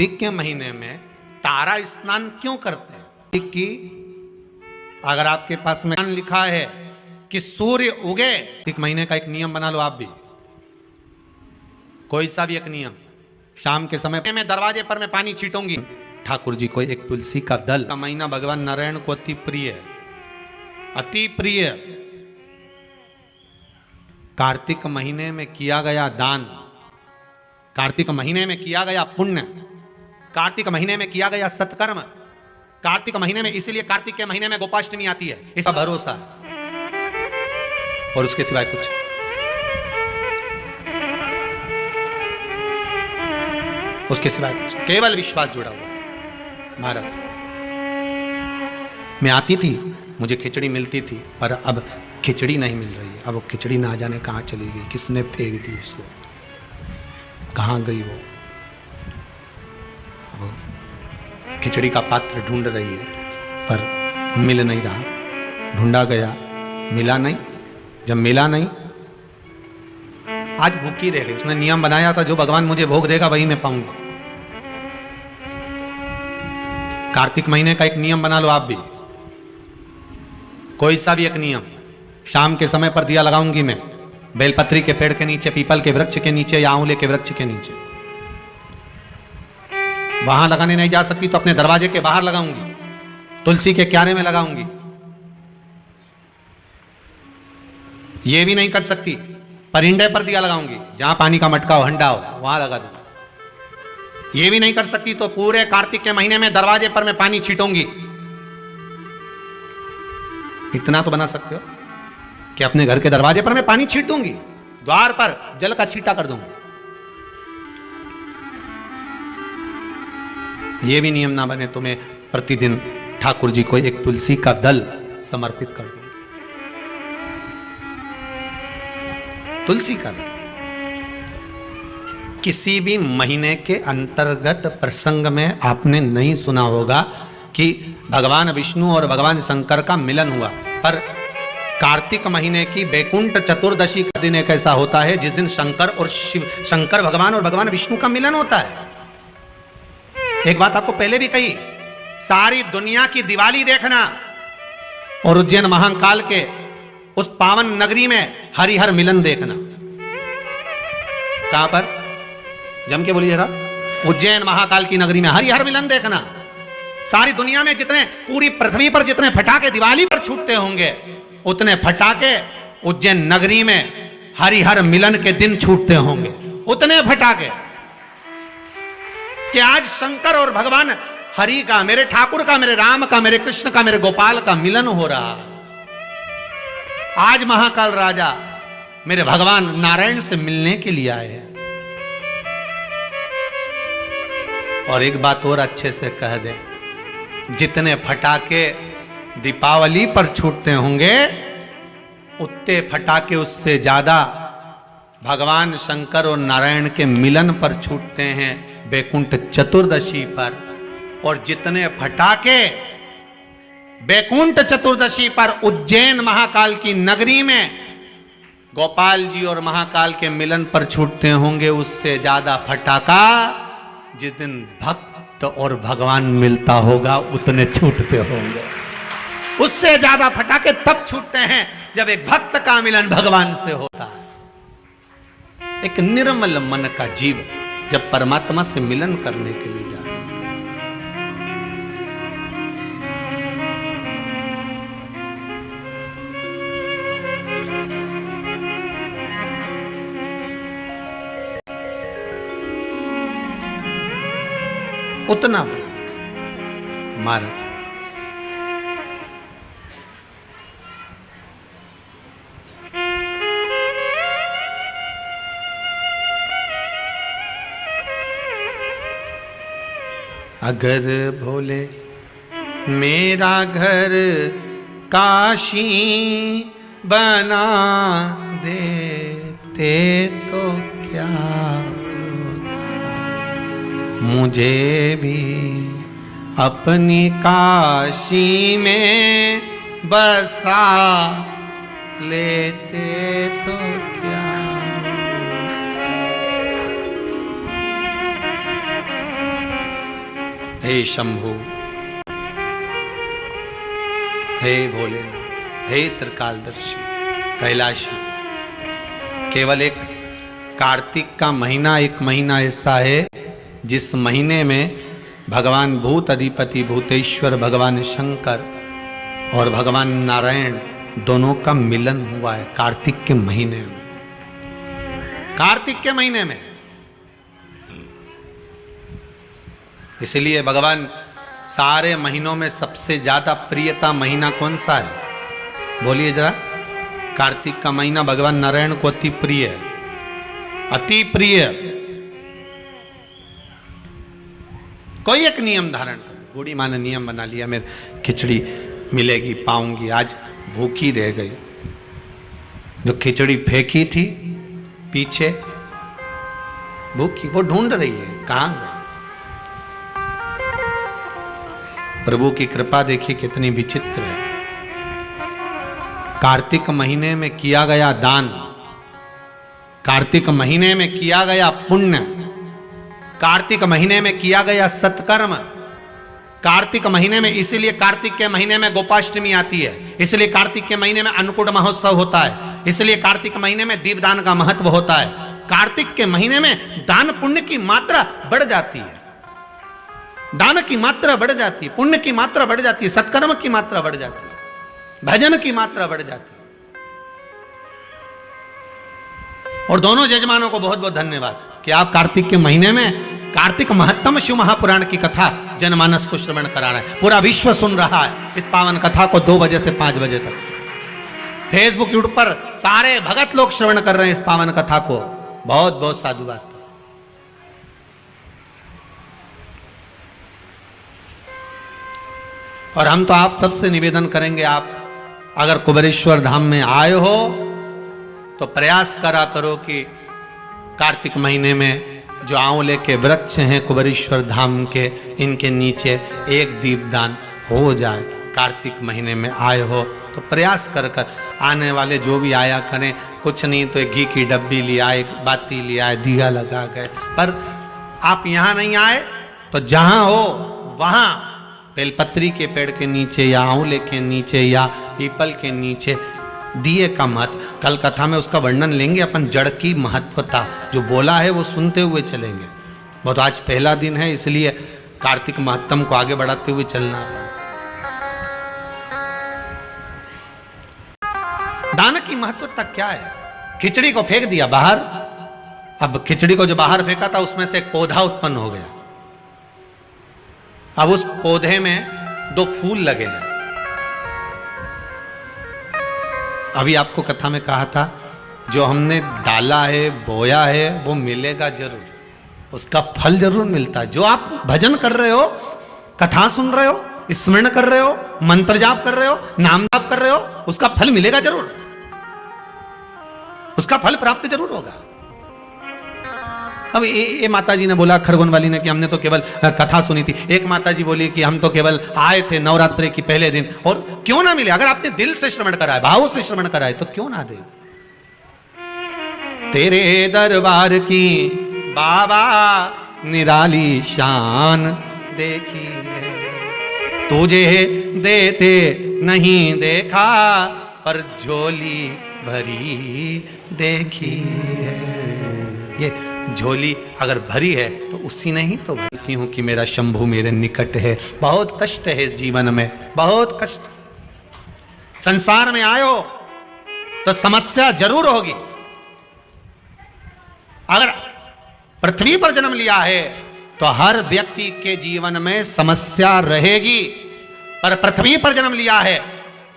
कार्तिक के महीने में तारा स्नान क्यों करते हैं? कि अगर आपके पास में लिखा है कि सूर्य उगे, कार्तिक महीने का एक नियम बना लो आप भी, कोई सा भी एक नियम। शाम के समय में दरवाजे पर मैं पानी छीटूंगी। ठाकुर जी को एक तुलसी का दल का महीना भगवान नारायण को अति प्रिय है, अति प्रिय। कार्तिक महीने में किया गया दान, कार्तिक महीने में किया गया पुण्य, कार्तिक महीने में किया गया सत्कर्म, कार्तिक महीने में, इसीलिए कार्तिक के महीने में गोपाष्टमी आती है, इसका भरोसा है। और उसके सिवाय कुछ, उसके सिवाय कुछ, केवल विश्वास जुड़ा हुआ है। भारत में आती थी, मुझे खिचड़ी मिलती थी, पर अब खिचड़ी नहीं मिल रही है। अब वो खिचड़ी ना जाने कहाँ चली गई, किसने फेंक दी उसको, कहाँ गई वो। अब खिचड़ी का पात्र ढूंढ रही है पर मिल नहीं रहा, ढूंढा गया मिला नहीं। जब मिला नहीं, आज भूखी रह गई। उसने नियम बनाया था, जो भगवान मुझे भोग देगा वही मैं पाऊंगा। कार्तिक महीने का एक नियम बना लो आप भी, कोई सा भी एक नियम। शाम के समय पर दिया लगाऊंगी मैं, बेलपत्री के पेड़ के नीचे, पीपल के वृक्ष के नीचे या आंवले के वृक्ष के नीचे। वहां लगाने नहीं जा सकती तो अपने दरवाजे के बाहर लगाऊंगी, तुलसी के क्यारे में लगाऊंगी। ये भी नहीं कर सकती, परिंदे पर दिया लगाऊंगी, जहां पानी का मटका हो, हंडा हो, वहां लगा दूंगा। ये भी नहीं कर सकती तो पूरे कार्तिक के महीने में दरवाजे पर मैं पानी छीटूंगी। इतना तो बना सकते हो कि अपने घर के दरवाजे पर मैं पानी छीट दूंगी, द्वार पर जल का छींटा कर दूंगी। ये भी नियम ना बने तो मैं प्रतिदिन ठाकुर जी को एक तुलसी का दल समर्पित कर दूं। तुलसी का दल किसी भी महीने के अंतर्गत प्रसंग में आपने नहीं सुना होगा कि भगवान विष्णु और भगवान शंकर का मिलन हुआ, पर कार्तिक महीने की बैकुंठ चतुर्दशी का दिन एक ऐसा होता है जिस दिन शंकर और शिव, शंकर भगवान और भगवान विष्णु का मिलन होता है। एक बात आपको पहले भी कही, सारी दुनिया की दिवाली देखना और उज्जैन महाकाल के उस पावन नगरी में हरिहर मिलन देखना। कहां पर? जम के बोलिए जरा। उज्जैन महाकाल की नगरी में हरिहर मिलन देखना। सारी दुनिया में जितने, पूरी पृथ्वी पर जितने फटाके दिवाली पर छूटते होंगे, उतने फटाके उज्जैन नगरी में हरिहर मिलन के दिन छूटते होंगे। उतने फटाके कि आज शंकर और भगवान हरि का, मेरे ठाकुर का, मेरे राम का, मेरे कृष्ण का, मेरे गोपाल का मिलन हो रहा है। आज महाकाल राजा मेरे भगवान नारायण से मिलने के लिए आए हैं। और एक बात और अच्छे से कह दे, जितने फटाके दीपावली पर छूटते होंगे, उतने फटाके उससे ज्यादा भगवान शंकर और नारायण के मिलन पर छूटते हैं बैकुंठ चतुर्दशी पर। और जितने फटाके बैकुंठ चतुर्दशी पर उज्जैन महाकाल की नगरी में गोपाल जी और महाकाल के मिलन पर छूटते होंगे, उससे ज्यादा फटाका जिस दिन भक्त और भगवान मिलता होगा उतने छूटते होंगे। उससे ज्यादा फटाके तब छूटते हैं जब एक भक्त का मिलन भगवान से होता है। एक निर्मल मन का जीव जब परमात्मा से मिलन करने के लिए जाता है। उतना महाराज अगर भोले मेरा घर काशी बना देते तो क्या होता, मुझे भी अपनी काशी में बसा लेते तो क्या होता। हे शंभु, हे भोलेनाथ, हे त्रिकालदर्शी, कैलाशी। केवल एक कार्तिक का महीना, एक महीना ऐसा है जिस महीने में भगवान भूत अधिपति भूतेश्वर भगवान शंकर और भगवान नारायण दोनों का मिलन हुआ है। कार्तिक के महीने में, कार्तिक के महीने में। इसलिए भगवान सारे महीनों में सबसे ज्यादा प्रियता महीना कौन सा है? बोलिए जरा। कार्तिक का महीना भगवान नारायण को अति प्रिय है, अति प्रिय। कोई एक नियम धारण कर। बूढ़ी माँ ने नियम बना लिया, मेरे खिचड़ी मिलेगी, पाऊंगी, आज भूखी रह गई। जो खिचड़ी फेंकी थी पीछे भूखी, वो ढूंढ रही है कहां गई। प्रभु की कृपा देखिए कितनी विचित्र है। कार्तिक महीने में किया गया दान, कार्तिक महीने में किया गया पुण्य, कार्तिक महीने में किया गया सत्कर्म, कार्तिक महीने में, इसीलिए कार्तिक के महीने में गोपाष्टमी आती है, इसलिए कार्तिक के महीने में अन्नकूट महोत्सव होता है, इसलिए कार्तिक महीने में दीपदान का महत्व होता है। कार्तिक के महीने में दान पुण्य की मात्रा बढ़ जाती है, दान की मात्रा बढ़ जाती है, पुण्य की मात्रा बढ़ जाती है, सत्कर्म की मात्रा बढ़ जाती है, भजन की मात्रा बढ़ जाती है। और दोनों यजमानों को बहुत बहुत धन्यवाद कि आप कार्तिक के महीने में कार्तिक महत्तम शिव महापुराण की कथा जनमानस को श्रवण करा रहे हैं। पूरा विश्व सुन रहा है इस पावन कथा को 2 बजे से 5 बजे तक। फेसबुक यूट्यूब पर सारे भगत लोग श्रवण कर रहे हैं इस पावन कथा को। बहुत बहुत साधुवाद। और हम तो आप सबसे निवेदन करेंगे, आप अगर कुबेरेश्वर धाम में आए हो तो प्रयास करा करो कि कार्तिक महीने में जो आंवले के वृक्ष हैं कुबेरेश्वर धाम के, इनके नीचे एक दीपदान हो जाए। कार्तिक महीने में आए हो तो प्रयास कर कर आने वाले जो भी आया करें, कुछ नहीं तो एक घी की डब्बी ले आए, बाती ले आए, दिया लगा गए। पर आप यहाँ नहीं आए तो जहाँ हो वहाँ बेलपत्री के पेड़ के नीचे या आंवले के नीचे या पीपल के नीचे दिए का महत्व, कल कथा में उसका वर्णन लेंगे अपन। जड़ की महत्वता जो बोला है वो सुनते हुए चलेंगे। वो तो आज पहला दिन है, इसलिए कार्तिक महत्तम को आगे बढ़ाते हुए चलना पड़ा। दान की महत्वता क्या है? खिचड़ी को फेंक दिया बाहर, अब खिचड़ी को जो बाहर फेंका था उसमें से एक पौधा उत्पन्न हो गया। अब उस पौधे में 2 फूल लगे हैं। अभी आपको कथा में कहा था जो हमने डाला है, बोया है, वो मिलेगा जरूर, उसका फल जरूर मिलता है। जो आप भजन कर रहे हो, कथा सुन रहे हो, स्मरण कर रहे हो, मंत्र जाप कर रहे हो, नाम जाप कर रहे हो, उसका फल मिलेगा जरूर, उसका फल प्राप्त जरूर होगा। अब ये माता जी ने बोला खरगोन वाली ने कि हमने तो केवल कथा सुनी थी। एक माता जी बोली कि हम तो केवल आए थे नवरात्रि की पहले दिन, और क्यों ना मिले? अगर आपने दिल से श्रवण कराए, भाव से श्रवण कराए तो क्यों ना दे। तेरे दरबार की बाबा निराली शान देखी है, तुझे देते नहीं देखा पर झोली भरी देखी है। ये झोली अगर भरी है तो उसी ने ही तो भरती हूं कि मेरा शंभु मेरे निकट है। बहुत कष्ट है इस जीवन में, बहुत कष्ट। संसार में आयो तो समस्या जरूर होगी। अगर पृथ्वी पर जन्म लिया है तो हर व्यक्ति के जीवन में समस्या रहेगी। पर पृथ्वी पर जन्म लिया है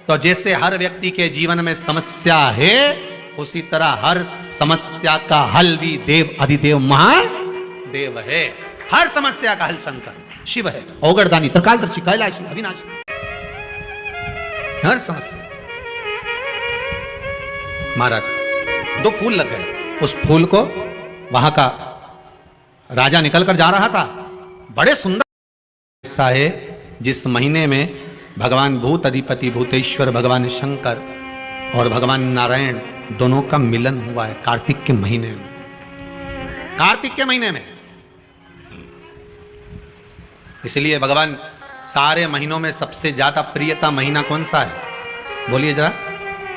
तो जैसे हर व्यक्ति के जीवन में समस्या है, उसी तरह हर समस्या का हल भी देव अधिदेव महादेव है। हर समस्या का हल शंकर शिव है, ओगरदानी, त्रिकालदर्शी, कैलाशी, अविनाशी। हर समस्या। महाराज 2 फूल लग गए। उस फूल को वहां का राजा निकल कर जा रहा था। बड़े सुंदर हिस्सा है जिस महीने में भगवान भूत अधिपति भूतेश्वर भगवान शंकर और भगवान नारायण दोनों का मिलन हुआ है। कार्तिक के महीने में, कार्तिक के महीने में। इसलिए भगवान सारे महीनों में सबसे ज्यादा प्रियता महीना कौन सा है? बोलिए जरा।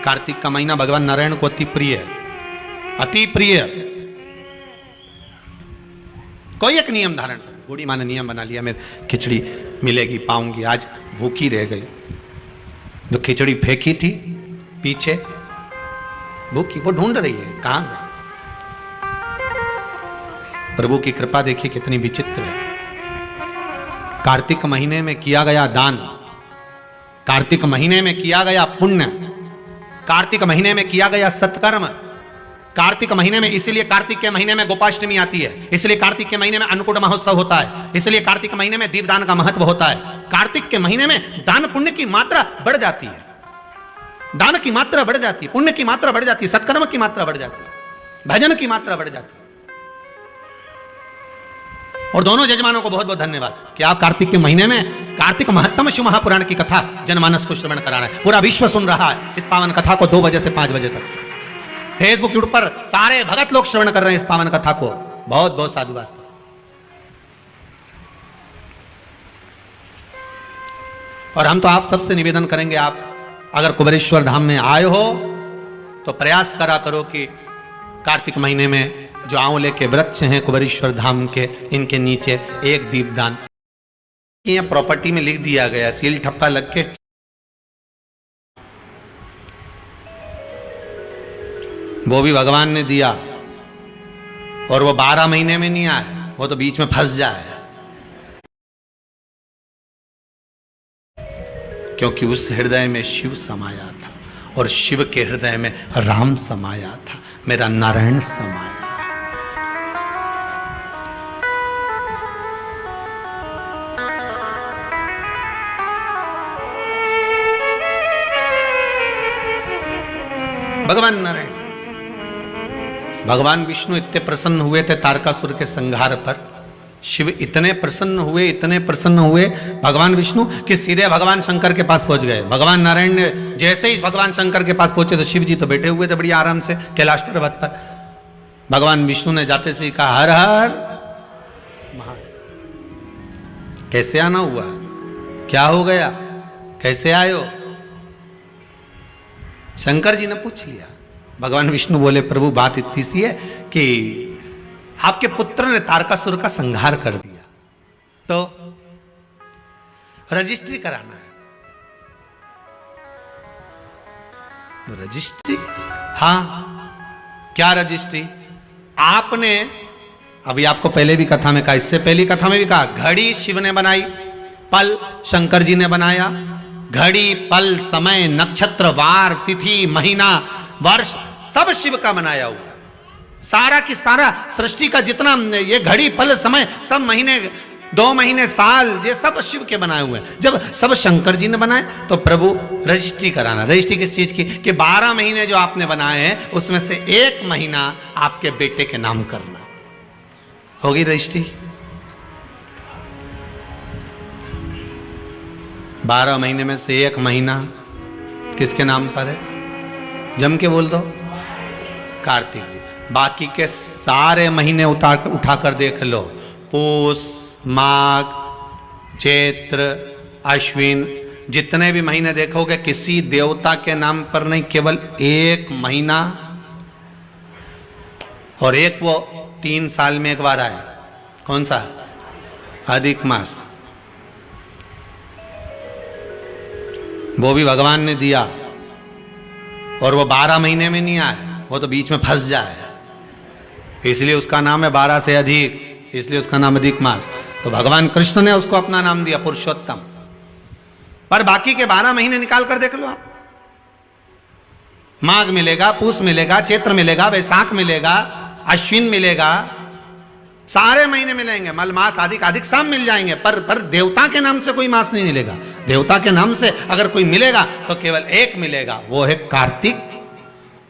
कार्तिक का महीना भगवान नारायण को अति प्रिय है, अति प्रिय। कोई एक नियम धारण कर। बूढ़ी माँ ने नियम बना लिया, मेरे खिचड़ी मिलेगी, पाऊंगी, आज भूखी रह गई। जो खिचड़ी फेंकी थी पीछे भूखी, वो ढूंढ रही है कहां गई। प्रभु की कृपा देखिए कितनी विचित्र है। कार्तिक महीने में किया गया दान, कार्तिक महीने में किया गया पुण्य, कार्तिक महीने में किया गया सत्कर्म, कार्तिक महीने में, इसीलिए कार्तिक के महीने में गोपाष्टमी आती है, इसलिए कार्तिक के महीने में अन्नकूट महोत्सव होता है, इसलिए कार्तिक महीने में दीपदान का महत्व होता है। कार्तिक के महीने में दान पुण्य की मात्रा बढ़ जाती है, दान की मात्रा बढ़ जाती है, पुण्य की मात्रा बढ़ जाती है, सत्कर्म की मात्रा बढ़ जाती है, भजन की मात्रा बढ़ जाती है। और दोनों यजमानों को बहुत बहुत धन्यवाद कि आप कार्तिक के महीने में कार्तिक महत्तम शिव महापुराण की कथा जनमानस को श्रवण करा रहे हैं। पूरा विश्व सुन रहा है इस पावन कथा को 2 बजे से 5 बजे तक। फेसबुक यूट्यूब पर सारे भगत लोग श्रवण कर रहे हैं इस पावन कथा को। बहुत बहुत साधुवाद। और हम तो आप सबसे निवेदन करेंगे, आप अगर कुबेरेश्वर धाम में आए हो तो प्रयास करा करो कि कार्तिक महीने में जो आंवले के वृक्ष हैं कुबेरेश्वर धाम के, इनके नीचे एक दीपदान। यह प्रॉपर्टी में लिख दिया गया, सील ठप्पा लग के, वो भी भगवान ने दिया। और वो 12 महीने में नहीं आए, वो तो बीच में फंस जाए, क्योंकि उस हृदय में शिव समाया था और शिव के हृदय में राम समाया था, मेरा नारायण समाया। भगवान नारायण, भगवान विष्णु इतने प्रसन्न हुए थे तारकासुर के संहार पर। शिव इतने प्रसन्न हुए, इतने प्रसन्न हुए भगवान विष्णु कि सीधे भगवान शंकर के पास पहुंच गए। भगवान नारायण ने जैसे ही भगवान शंकर के पास पहुंचे तो शिव जी तो बैठे हुए थे बड़ी आराम से कैलाश पर्वत पर। भगवान विष्णु ने जाते से कहा, हर हर महादेव। कैसे आना हुआ, क्या हो गया, कैसे आयो? शंकर जी ने पूछ लिया। भगवान विष्णु बोले, प्रभु बात इतनी सी है कि आपके पुत्र ने तारकासुर का संहार कर दिया, तो रजिस्ट्री कराना है। रजिस्ट्री? हाँ, क्या रजिस्ट्री? आपने, अभी आपको पहले भी कथा में कहा, इससे पहली कथा में भी कहा, घड़ी शिव ने बनाई, पल शंकर जी ने बनाया। घड़ी, पल, समय, नक्षत्र, वार, तिथि, महीना, वर्ष सब शिव का बनाया हुआ। सारा की सारा सृष्टि का जितना ये घड़ी, पल, समय, सब महीने, 2 महीने, साल, ये सब शिव के बनाए हुए हैं। जब सब शंकर जी ने बनाए तो प्रभु रजिस्ट्री कराना। रजिस्ट्री किस चीज की? कि 12 महीने जो आपने बनाए हैं उसमें से 1 महीना आपके बेटे के नाम करना। होगी रजिस्ट्री? 12 महीने में से 1 महीना किसके नाम पर है? जम के बोल दो, कार्तिक जी। बाकी के सारे महीने उठाकर देख लो, पूस, माघ, चैत्र, अश्विन, जितने भी महीने देखोगे किसी देवता के नाम पर नहीं, केवल 1 महीना। और एक वो 3 साल में एक बार आए, कौन सा? अधिक मास। वो भी भगवान ने दिया और वो 12 महीने में नहीं आए, वो तो बीच में फंस जाए, इसलिए उसका नाम है 12 से अधिक, इसलिए उसका नाम अधिक मास। तो भगवान कृष्ण ने उसको अपना नाम दिया पुरुषोत्तम। पर बाकी के 12 महीने निकाल कर देख लो आप। माघ मिलेगा, पूस मिलेगा, चैत्र मिलेगा, वैशाख मिलेगा, अश्विन मिलेगा, सारे महीने मिलेंगे, मल मास आदि अधिक शाम मिल जाएंगे। पर देवता के नाम से कोई मास नहीं मिलेगा। देवता के नाम से अगर कोई मिलेगा तो केवल 1 मिलेगा, वो है कार्तिक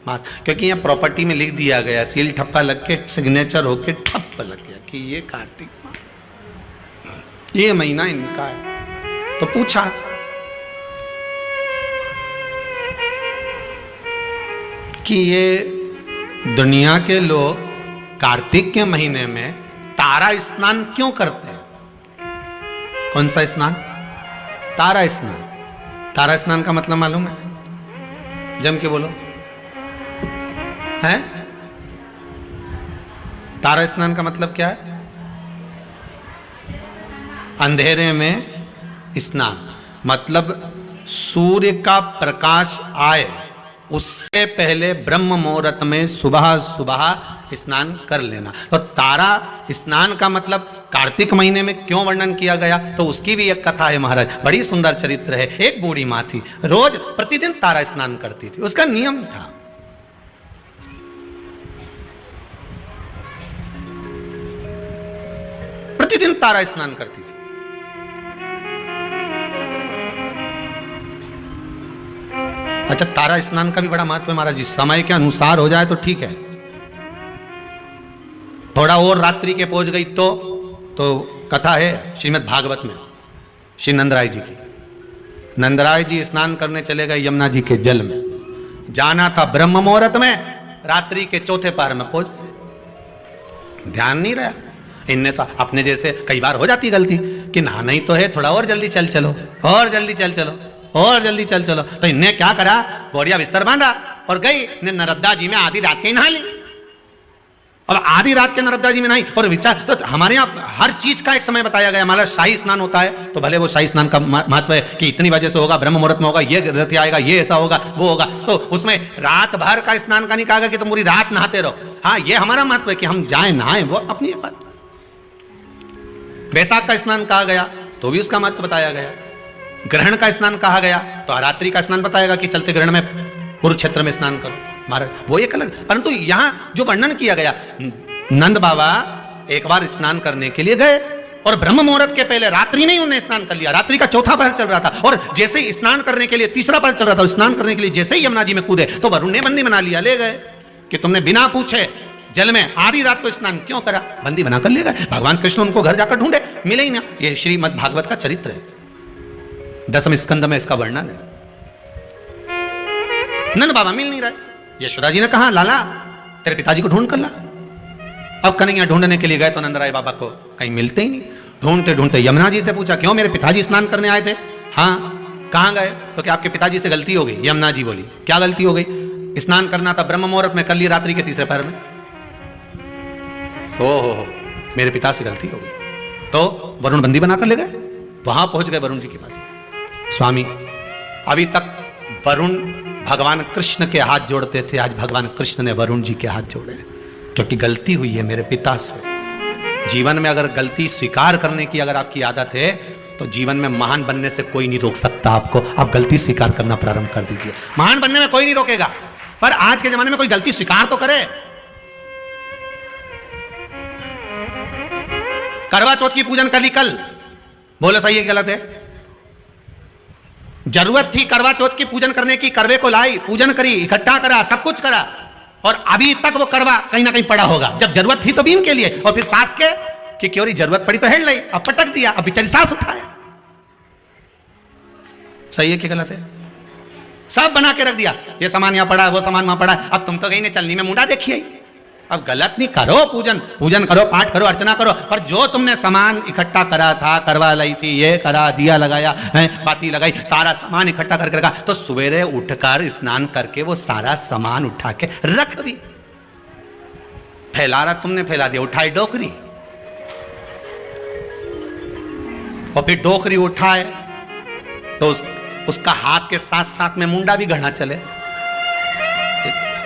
मास। क्योंकि यहाँ प्रॉपर्टी में लिख दिया गया, सील ठप्पा लग के, सिग्नेचर होके ठप्प लग गया कि ये कार्तिक मास, ये महीना इनका है। तो पूछा कि ये दुनिया के लोग कार्तिक के महीने में तारा स्नान क्यों करते हैं? कौन सा स्नान? तारा स्नान। तारा स्नान का मतलब मालूम है? जम के बोलो। है? तारा स्नान का मतलब क्या है? अंधेरे में स्नान, मतलब सूर्य का प्रकाश आए उससे पहले ब्रह्म मुहूर्त में सुबह सुबह स्नान कर लेना। तो तारा स्नान का मतलब कार्तिक महीने में क्यों वर्णन किया गया, तो उसकी भी एक कथा है महाराज, बड़ी सुंदर चरित्र है। एक बूढ़ी माँ थी, रोज प्रतिदिन तारा स्नान करती थी, उसका नियम था। प्रतिदिन तारा स्नान करती थी। अच्छा, तारा स्नान का भी बड़ा महत्व है महाराज जी। समय के अनुसार हो जाए तो ठीक है, थोड़ा और रात्रि के पहुंच गई तो कथा है श्रीमद् भागवत में श्री नंदराय जी की। नंदराय जी स्नान करने चले गए यमुना जी के जल में, जाना था ब्रह्म मुहूर्त में, रात्रि के चौथे पहर में पहुंच गए, ध्यान नहीं रहा। इनने तो अपने जैसे कई बार हो जाती गलती कि नहाना ही तो है, थोड़ा और जल्दी चल चलो, और जल्दी चल चलो, और जल्दी चल चलो। तो इनने क्या करा, बोरिया बिस्तर बांधा और गई ने नर्मदा जी में आधी रात के ही नहा ली। अब आधी रात के नर्मदा जी में नहीं, और विचार तो हमारे यहाँ हर चीज का एक समय बताया गया। हमारा शाही स्नान होता है तो भले वो शाही स्नान का महत्व है कि इतनी बजे से होगा, ब्रह्म मुहूर्त में होगा, ये रथ आएगा, ये ऐसा होगा, वो होगा, तो उसमें रात भर का स्नान का नहीं कहा गया कि तुम पूरी रात नहाते रहो। हाँ, ये हमारा महत्व है कि हम जाए नहाए, वो अपनी एक बात। वैशाख का स्नान कहा गया तो भी उसका महत्व बताया गया। ग्रहण का स्नान कहा गया तो रात्रि का स्नान बताएगा कि चलते ग्रहण में कुरुक्षेत्र में स्नान करो, महाराज वो एक अलग। परंतु यहां जो वर्णन किया गया, नंद बाबा एक बार स्नान करने के लिए गए और ब्रह्म मुहूर्त के पहले रात्रि नहीं उन्हें स्नान कर लिया, रात्रि का चौथा पहर चल रहा था, और जैसे ही स्नान करने के लिए तीसरा पहर चल रहा था, स्नान करने के लिए जैसे ही यमुना जी में कूदे तो वरुण ने बंदी बना लिया, ले गए कि तुमने बिना पूछे जल में आधी रात को स्नान क्यों करा, बंदी बना कर ले गए। भगवान कृष्ण उनको घर जाकर ढूंढे, मिले ही ना। ये श्रीमद् भागवत का चरित्र है, 10वें स्कंद में इसका वर्णन है। नंद बाबा मिल नहीं रहे। यशोदा जी ने कहा, लाला तेरे पिताजी को ढूंढ कर ला। अब कन्हैया ढूंढने के लिए गए तो नंदराय बाबा को कहीं मिलते ही नहीं। ढूंढते ढूंढते यमुना जी से पूछा, क्यों मेरे पिताजी स्नान करने आए थे? हाँ, कहां गए? तो क्या आपके पिताजी से गलती हो गई? यमुना जी बोली, क्या गलती हो गई? स्नान करना था ब्रह्म मुहूर्त में, कर लिया रात्रि के तीसरे पहर में। हो, मेरे पिता से गलती हो गई। तो वरुण बंदी बनाकर ले गए, वहां पहुंच गए वरुण जी के पास। स्वामी, अभी तक वरुण भगवान कृष्ण के हाथ जोड़ते थे, आज भगवान कृष्ण ने वरुण जी के हाथ जोड़े, क्योंकि गलती हुई है मेरे पिता से। जीवन में अगर गलती स्वीकार करने की अगर आपकी आदत है तो जीवन में महान बनने से कोई नहीं रोक सकता आपको। आप गलती स्वीकार करना प्रारंभ कर दीजिए, महान बनने में कोई नहीं रोकेगा। पर आज के जमाने में कोई गलती स्वीकार तो करे। करवा चौथ की पूजन कर ली कल, बोलो सही है गलत है? जरूरत थी करवा चौथ की पूजन करने की, करवे को लाई, पूजन करी, इकट्ठा करा, सब कुछ करा, और अभी तक वो करवा कहीं ना कहीं पड़ा होगा। जब जरूरत थी तो भी इनके लिए, और फिर सास के कि क्यों जरूरत पड़ी तो हेड लाई, अब पटक दिया, अब बेचारी सास उठाए। सही है कि गलत है? सब बना के रख दिया, ये सामान यहां पड़ा, वो सामान वहां पड़ा, अब तुम तो कहीं ने चलनी में मुंडा देखिए। अब गलत नहीं, करो पूजन करो, पाठ करो, अर्चना करो, पर जो तुमने सामान इकट्ठा करा था, करवा लाई थी, ये करा, दिया लगाया है, बाती लगाई, सारा सामान इकट्ठा करके रखा, तो सवेरे उठकर स्नान करके वो सारा सामान उठा के रख भी। फैला रहा तुमने, फैला दिया, उठाई डोकरी, और फिर डोकरी उठाए तो उसका हाथ के साथ साथ में मुंडा भी गढ़ना चले।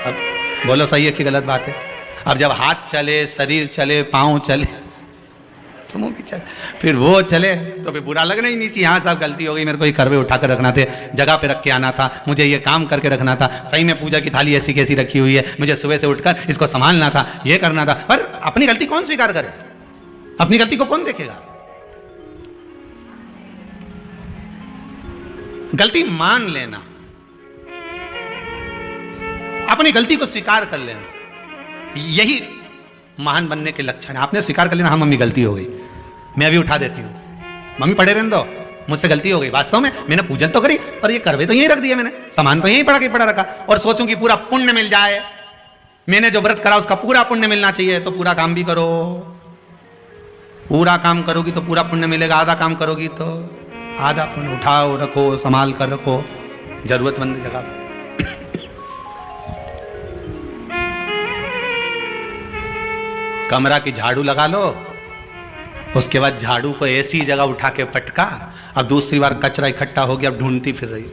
अब बोलो सही है कि गलत बात है? अब जब हाथ चले, शरीर चले, पांव चले, तो मुंह भी चले, फिर वो चले तो फिर बुरा लगना ही नहीं चाहिए। हाँ साहब गलती हो गई, मेरे को ये करवे उठा कर रखना थे, जगह पे रख के आना था, मुझे ये काम करके रखना था, सही में पूजा की थाली ऐसी कैसी रखी हुई है, मुझे सुबह से उठकर इसको संभालना था, ये करना था। पर अपनी गलती कौन स्वीकार करे? अपनी गलती को कौन देखेगा? गलती मान लेना, अपनी गलती को स्वीकार कर लेना, यही महान बनने के लक्षण है। आपने स्वीकार कर लेना, हाँ मम्मी गलती हो गई, मैं अभी उठा देती हूँ, मम्मी पड़े रहने दो, मुझसे गलती हो गई, वास्तव में मैंने पूजन तो करी पर ये करवे तो यहीं रख दिया, मैंने सामान तो यहीं पड़ा रखा, और सोचूं कि पूरा पुण्य मिल जाए, मैंने जो व्रत करा उसका पूरा पुण्य मिलना चाहिए, तो पूरा काम भी करो। पूरा काम करोगी तो पूरा पुण्य मिलेगा, आधा काम करोगी तो आधा पुण्य। उठाओ, रखो, संभाल कर रखो जरूरतमंद जगह पर। कमरा की झाड़ू लगा लो, उसके बाद झाड़ू को ऐसी जगह उठा के पटका, अब दूसरी बार कचरा इकट्ठा हो गया, अब ढूंढती फिर रही।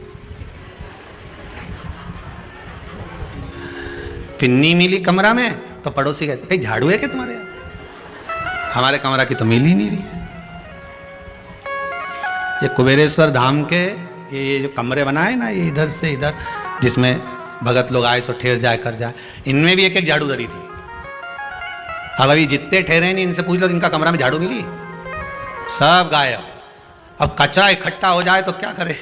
पिन्नी मिली कमरा में तो पड़ोसी कहते भाई झाड़ू है क्या तुम्हारे यहाँ? हमारे कमरा की तो मिल ही नहीं रही है। ये कुबेरेश्वर धाम के ये जो कमरे बनाए ना, ये इधर से इधर, जिसमें भगत लोग आए सो ठहर जाए कर जाए, इनमें भी एक एक झाड़ू धरी थी। अब अभी जितने ठहरे नहीं, इनसे पूछ लो इनका कमरा में झाड़ू मिली? सब गायब। अब कचरा इकट्ठा हो जाए तो क्या करे,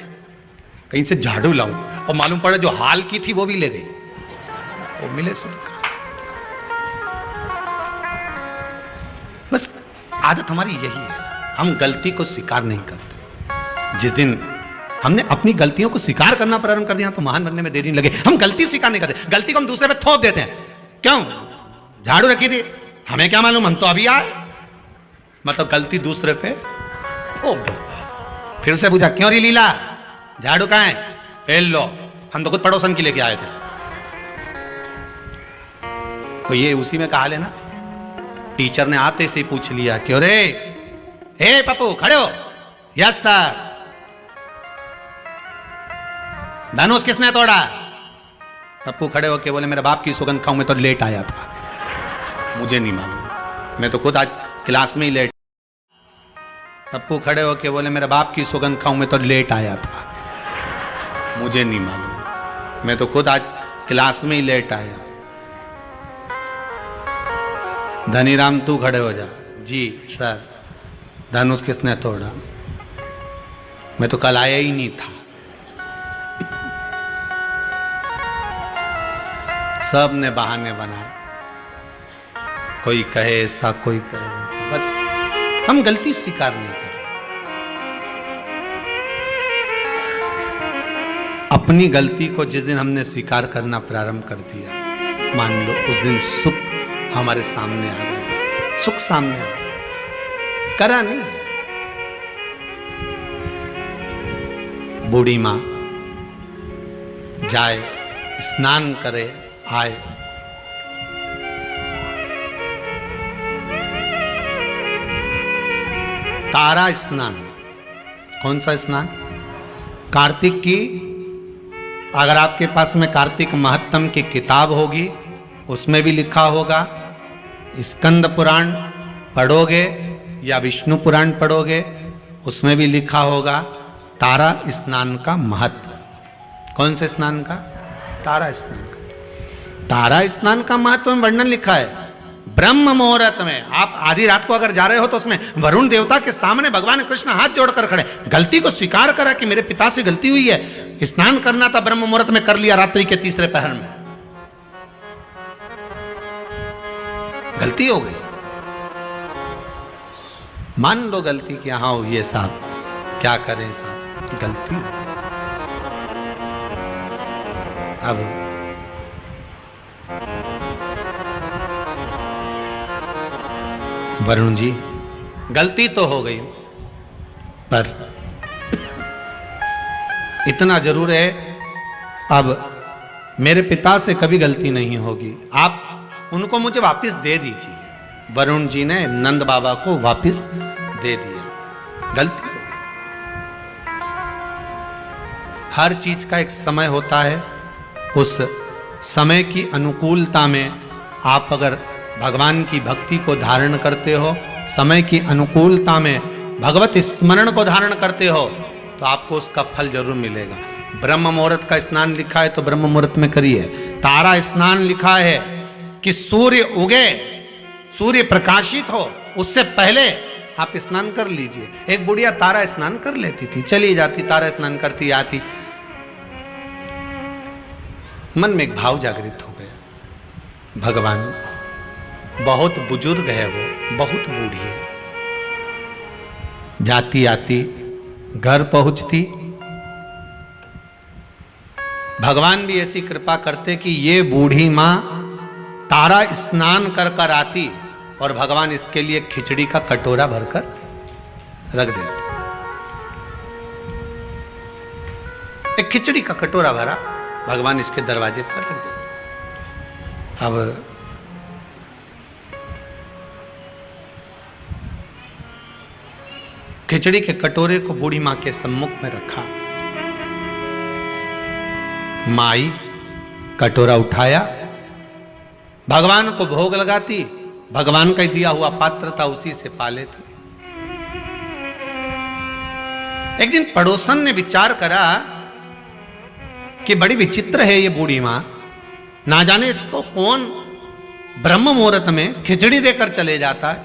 कहीं से झाड़ू लाऊं, और मालूम पड़े जो हाल की थी वो भी ले गई, वो मिले सो। बस आदत हमारी यही है, हम गलती को स्वीकार नहीं करते। जिस दिन हमने अपनी गलतियों को स्वीकार करना प्रारंभ कर दिया तो महान बनने में देरी नहीं लगे। हम गलती स्वीकार नहीं करते, गलती को हम दूसरे पे थोप देते हैं। क्यों? झाड़ू रखी थी, हमें क्या मालूम, हम तो अभी आए, मतलब गलती दूसरे पे थोप दो। फिर से पूछा क्यों री लीला, झाड़ू कहाँ है? लो, हम तो खुद पड़ोसन की लेके आए थे। तो ये उसी में कहा लेना, टीचर ने आते से पूछ लिया क्यों रे, ए पप्पू खड़े हो? Yes sir. धनुष किसने तोड़ा? पप्पू खड़े होके बोले मेरे बाप की सुगंध खाऊं, मैं तो लेट आया था, मुझे नहीं मालूम, मैं तो खुद आज क्लास में ही लेट। पप्पू खड़े होके बोले मेरे बाप की सुगंध खाऊं, मैं तो लेट आया था, मुझे नहीं मालूम, मैं तो खुद आज क्लास में ही लेट आया। धनीराम तू खड़े हो जा। जी सर। धनुष किसने तोड़ा? मैं तो कल आया ही नहीं था। सब ने बहाने बनाए, कोई कहे ऐसा, कोई कहे ऐसा, बस हम गलती स्वीकार नहीं कर। अपनी गलती को जिस दिन हमने स्वीकार करना प्रारंभ कर दिया, मान लो उस दिन सुख हमारे सामने आ गया, सुख सामने आ गया। करा नहीं। बूढ़ी मां जाए, स्नान करे, आए, तारा स्नान। कौन सा स्नान? कार्तिक की, अगर आपके पास में कार्तिक महत्तम की किताब होगी उसमें भी लिखा होगा। स्कंद पुराण पढ़ोगे या विष्णु पुराण पढ़ोगे उसमें भी लिखा होगा तारा स्नान का महत्व। कौन से स्नान का? तारा स्नान का। तारा स्नान का महत्व में वर्णन लिखा है। ब्रह्म मुहूर्त में, आप आधी रात को अगर जा रहे हो तो उसमें वरुण देवता के सामने भगवान कृष्ण हाथ जोड़कर खड़े, गलती को स्वीकार करा कि मेरे पिता से गलती हुई है, स्नान करना था ब्रह्म मुहूर्त में, कर लिया रात्रि के तीसरे पहर में। गलती हो गई, मान लो गलती कि हाँ ये साहब क्या करें साहब, गलती। अब वरुण जी गलती तो हो गई, पर इतना जरूर है अब मेरे पिता से कभी गलती नहीं होगी, आप उनको मुझे वापस दे दीजिए। वरुण जी ने नंद बाबा को वापस दे दिया। गलती हो गई। हर चीज का एक समय होता है, उस समय की अनुकूलता में आप अगर भगवान की भक्ति को धारण करते हो, समय की अनुकूलता में भगवत स्मरण को धारण करते हो, तो आपको उसका फल जरूर मिलेगा। ब्रह्म मुहूर्त का स्नान लिखा है तो ब्रह्म मुहूर्त में करिए। तारा स्नान लिखा है कि सूर्य उगे, सूर्य प्रकाशित हो, उससे पहले आप स्नान कर लीजिए। एक बुढ़िया तारा स्नान कर लेती थी, चली जाती, तारा स्नान करती आती। मन में एक भाव जागृत हो गया, भगवान बहुत बुजुर्ग है, वो बहुत बूढ़ी है, जाती आती घर पहुंचती, भगवान भी ऐसी कृपा करते कि ये बूढ़ी मां तारा स्नान कर कर आती और भगवान इसके लिए खिचड़ी का कटोरा भरकर रख देते। एक खिचड़ी का कटोरा भरा भगवान इसके दरवाजे पर रख देते। अब खिचड़ी के कटोरे को बूढ़ी मां के सम्मुख में रखा। माई कटोरा उठाया, भगवान को भोग लगाती, भगवान का दिया हुआ पात्र था उसी से पा लेती। एक दिन पड़ोसन ने विचार करा कि बड़ी विचित्र है ये बूढ़ी मां, ना जाने इसको कौन ब्रह्म मुहूर्त में खिचड़ी देकर चले जाता है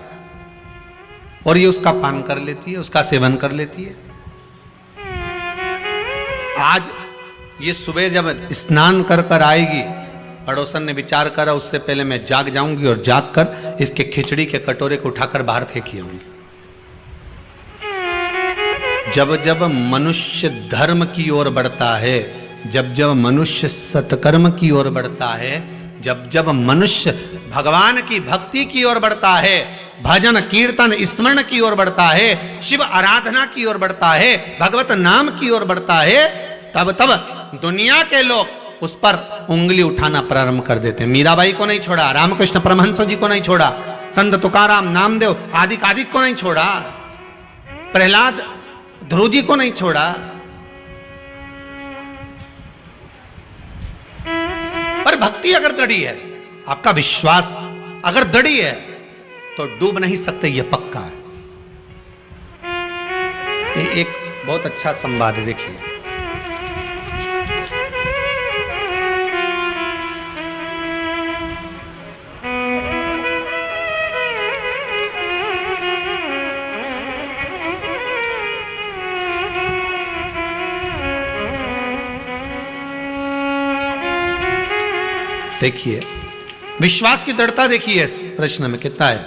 और ये उसका पान कर लेती है, उसका सेवन कर लेती है। आज ये सुबह जब स्नान कर कर आएगी, पड़ोसन ने विचार करा उससे पहले मैं जाग जाऊंगी और जाग कर इसके खिचड़ी के कटोरे को उठाकर बाहर फेंकी आऊंगी। जब जब मनुष्य धर्म की ओर बढ़ता है, जब जब मनुष्य सत्कर्म की ओर बढ़ता है, जब जब मनुष्य भगवान की भक्ति की ओर बढ़ता है, भजन कीर्तन स्मरण की ओर बढ़ता है, शिव आराधना की ओर बढ़ता है, भगवत नाम की ओर बढ़ता है, तब तब दुनिया के लोग उस पर उंगली उठाना प्रारंभ कर देते हैं। मीराबाई को नहीं छोड़ा, रामकृष्ण परमहंस जी को नहीं छोड़ा, संत तुकाराम नामदेव आदिक आदिक को नहीं छोड़ा, प्रहलाद ध्रुव जी को नहीं छोड़ा। पर भक्ति अगर दृढ़ी है, आपका विश्वास अगर दृढ़ी है, तो डूब नहीं सकते, यह पक्का है। ये एक बहुत अच्छा संवाद है, देखिए। देखिए विश्वास की दृढ़ता देखिए इस प्रश्न में कितना है।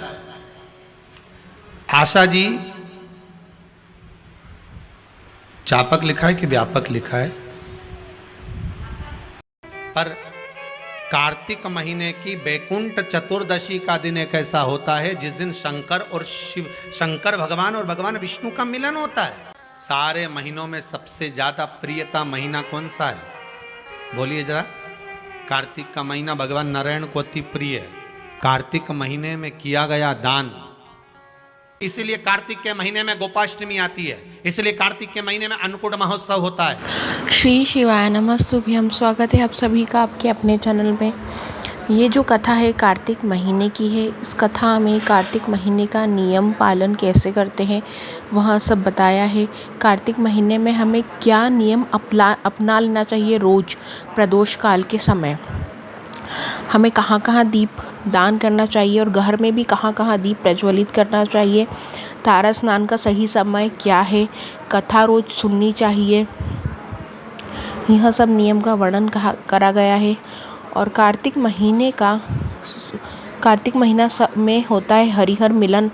आशा जी, चापक लिखा है कि व्यापक लिखा है, पर कार्तिक महीने की बैकुंठ चतुर्दशी का दिन एक ऐसा होता है जिस दिन शंकर और शिव, शंकर भगवान और भगवान विष्णु का मिलन होता है। सारे महीनों में सबसे ज्यादा प्रियता महीना कौन सा है? बोलिए जरा। कार्तिक का महीना भगवान नारायण को अति प्रिय है। कार्तिक महीने में किया गया दान, इसीलिए कार्तिक के महीने में गोपाष्टमी आती है, इसलिए कार्तिक के महीने में अन्नकूट महोत्सव होता है। श्री शिवाय नमस्तुभ्यं। स्वागत है आप सभी का आपके अपने चैनल में। ये जो कथा है कार्तिक महीने की है। इस कथा में कार्तिक महीने का नियम पालन कैसे करते हैं वह सब बताया है। कार्तिक महीने में हमें क्या नियम अपना लेना चाहिए रोज़ प्रदोष काल के समय, हमें कहाँ कहाँ दीप दान करना चाहिए और घर में भी कहाँ कहाँ दीप प्रज्वलित करना चाहिए, तारा स्नान का सही समय क्या है, कथा रोज़ सुननी चाहिए, यह सब नियम का वर्णन करा गया है। और कार्तिक महीना में होता है हरिहर मिलन,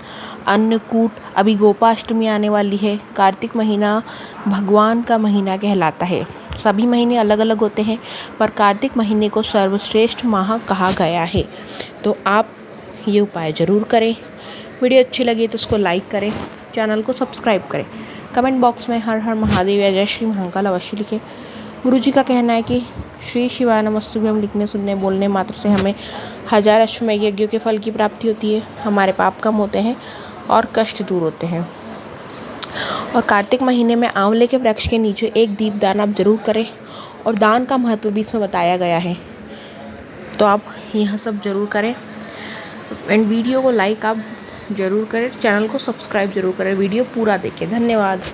अन्नकूट। अभी गोपाष्टमी आने वाली है। कार्तिक महीना भगवान का महीना कहलाता है। सभी महीने अलग अलग होते हैं, पर कार्तिक महीने को सर्वश्रेष्ठ माह कहा गया है। तो आप ये उपाय ज़रूर करें। वीडियो अच्छी लगी तो उसको लाइक करें, चैनल को सब्सक्राइब करें, कमेंट बॉक्स में हर हर महादेव या जय श्री महाकाल अवश्य लिखें। गुरुजी का कहना है कि श्री शिवाय नमस्तुभ्यं लिखने सुनने बोलने मात्र से हमें 1000 अश्वमेध यज्ञों के फल की प्राप्ति होती है, हमारे पाप कम होते हैं और कष्ट दूर होते हैं। और कार्तिक महीने में आंवले के वृक्ष के नीचे एक दीप दान आप जरूर करें, और दान का महत्व भी इसमें बताया गया है, तो आप यह सब जरूर करें। एंड वीडियो को लाइक आप ज़रूर करें, चैनल को सब्सक्राइब जरूर करें, वीडियो पूरा देखें। धन्यवाद।